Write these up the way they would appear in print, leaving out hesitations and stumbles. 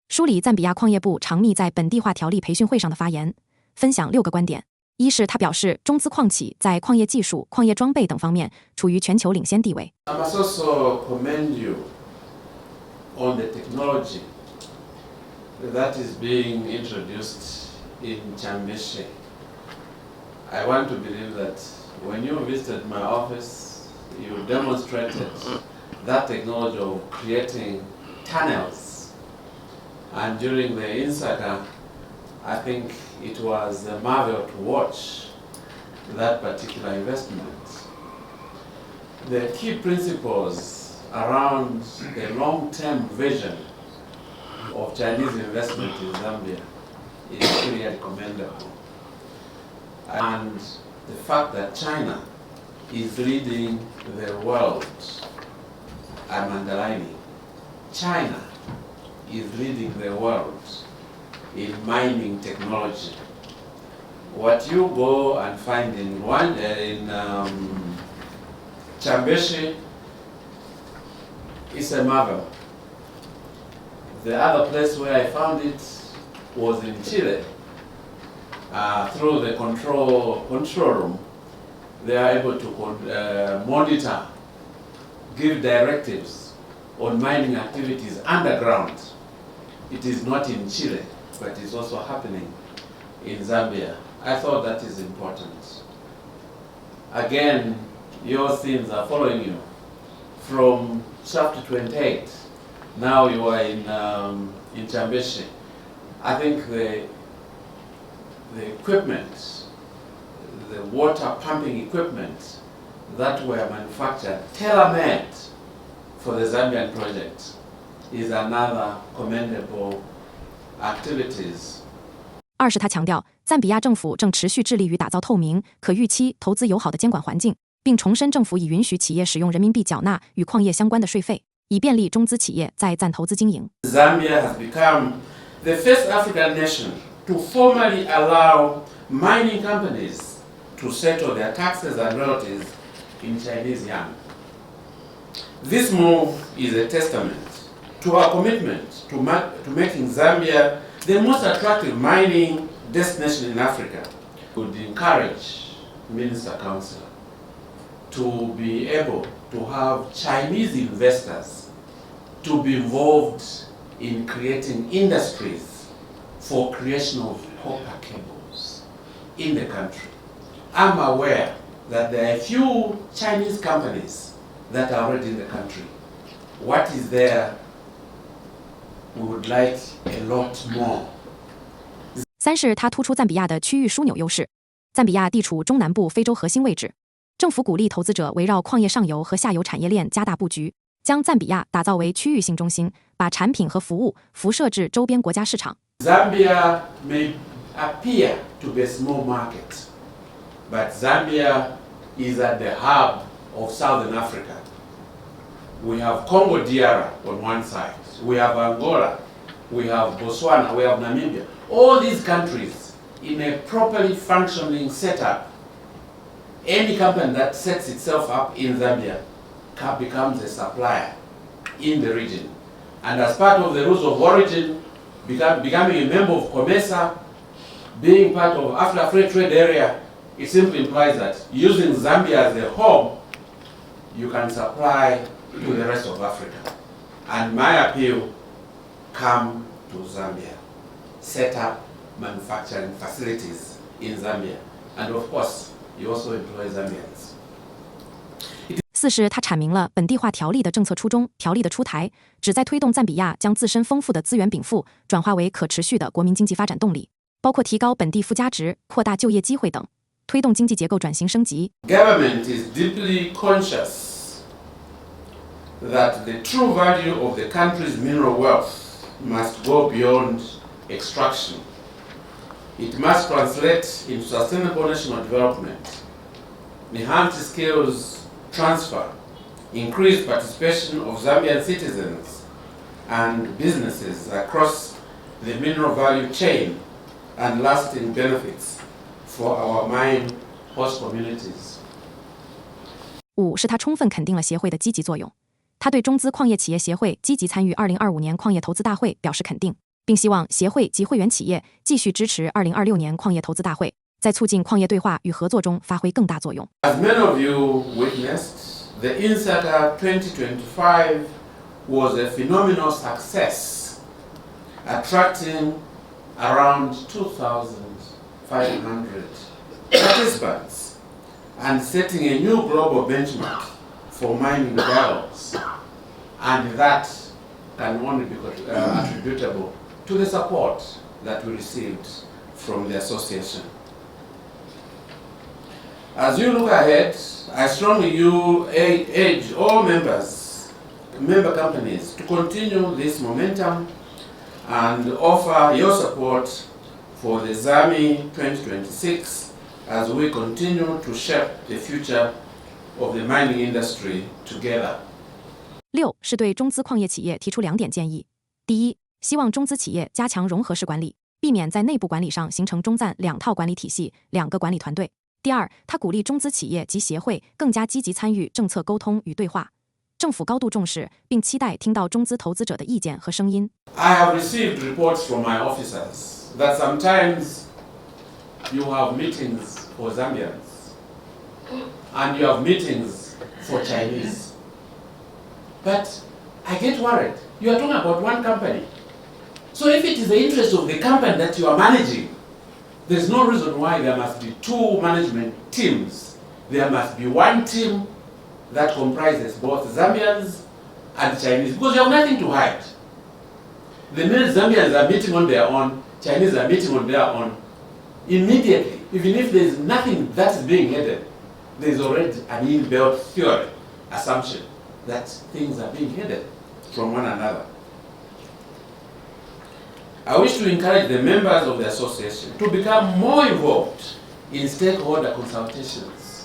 梳理赞比亚矿业部常密在本地化条例培训会上的发言，分享6个观点。一是他表示，中资矿企在矿业技术、矿业装备等方面处于全球领先地位。I must also commend you on the technology that is being introduced in Chambeshi. I want to believe that when you visited my office, you demonstrated that technology of creating tunnels. And during the INSACA, I think it was a marvel to watch that particular investment. The key principles around the long-term vision of Chinese investment in Zambia is clearly commendable. And the fact that China is leading the world, I'm underlining, China is leading the world in mining technology. What you go and find in Chambeshi is a marvel. The other place where I found it was in Chile. Through the control room, they are able to monitor, give directives on mining activities underground. It is not in Chile, but it's also happening in Zambia. I thought that is important. Again, your themes are following you from chapter 28. Now you are in Chambeshi. I think the equipment, the water pumping equipment that were manufactured, tailor-made for the Zambian project, is another commendable activities. 二是他强调，赞比亚政府正持续致力于打造透明、可预期、投资友好的监管环境，并重申政府已允许企业使用人民币缴纳与矿业相关的税费，以便利中资企业在暂投资经营。Zambia has become the first African nation to formally allow mining companies to settle their taxes and royalties in Chinese yuan. This move is a testament to our commitment to making Zambia the most attractive mining destination in Africa. We would encourage Minister Council to be able to have Chinese investors to be involved in creating industries for creation of copper cables in the country. I'm aware that there are a few Chinese companies that are already in the country. What is there? We would like a lot more. 三是他突出赞比亚的区域枢纽优势。赞比亚地处中南部非洲核心位置，政府鼓励投资者围绕矿业上游和下游产业链加大布局，将赞比亚打造为区域性中心，把产品和服务辐射至周边国家市场。Zambia may appear to be a small market, but Zambia is at the hub of Southern Africa. We have Congo DR on one side, we have Angola, we have Botswana, we have Namibia. All these countries in a properly functioning setup. Any company that sets itself up in Zambia becomes a supplier in the region. And as part of the rules of origin, becoming a member of COMESA, being part of Africa Free Trade Area, it simply implies that using Zambia as a home, you can supply to the rest of Africa. And my appeal, come to Zambia. Set up manufacturing facilities in Zambia. And of course, you also employ Zambians. 四是他阐明了本地化条例的政策初衷。条例的出台旨在推动赞比亚将自身丰富的资源禀赋转化为可持续的国民经济发展动力，包括提高本地附加值、扩大就业机会等，推动经济结构转型升级。Government is deeply conscious that the true value of the country's mineral wealth must go beyond extraction. It must translate into sustainable national development, enhance skills transfer, increase participation of Zambian citizens and businesses across the mineral value chain, and lasting benefits for our mine host communities. 5是他充分肯定了协会的积极作用。他对中资矿业企业协会积极参与2025年矿业投资大会表示肯定，并希望协会及会员企业继续支持2026年矿业投资大会，在促进矿业对话与合作中发挥更大作用。As many of you witnessed, the INSACA 2025 was a phenomenal success, attracting around 2,500 participants and setting a new global benchmark for mining dialogues. And that can only be attributable to the support that we received from the association. As you look ahead, I strongly urge all member companies to continue this momentum and offer your support for the ZAMI 2026 as we continue to shape the future of the mining industry together. 6是对中资矿业企业提出2点建议。第一，希望中资企业加强融合式管理，避免在内部管理上形成中赞2套管理体系、2个管理团队。第二，他鼓励中资企业及协会更加积极参与政策沟通与对话。政府高度重视，并期待听到中资投资者的意见和声音。I have received reports from my officers that sometimes you have meetings for Zambians and you have meetings for Chinese. But I get worried. You are talking about one company. So if it is the interest of the company that you are managing, there's no reason why there must be 2 management teams. There must be one team that comprises both Zambians and Chinese, because you have nothing to hide. The minute Zambians are meeting on their own, Chinese are meeting on their own, immediately, even if there is nothing that is being hidden, there is already an inbuilt theory, assumption, that things are being hidden from one another. I wish to encourage the members of the association to become more involved in stakeholder consultations.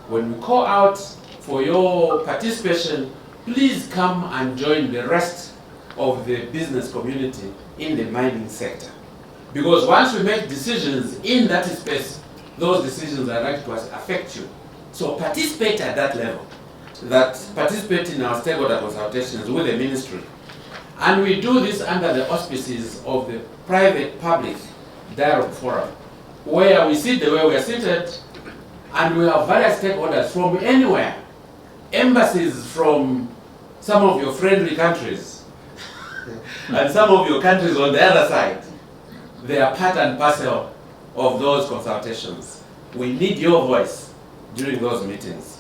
When we call out for your participation, please come and join the rest of the business community in the mining sector. Because once we make decisions in that space, those decisions are likely to affect you. So participate at that level. Participate in our stakeholder consultations with the ministry. And we do this under the auspices of the private-public dialogue forum, where we sit the way we are seated, and we have various stakeholders from anywhere, embassies from some of your friendly countries, and some of your countries on the other side. They are part and parcel of those consultations. We need your voice during those meetings.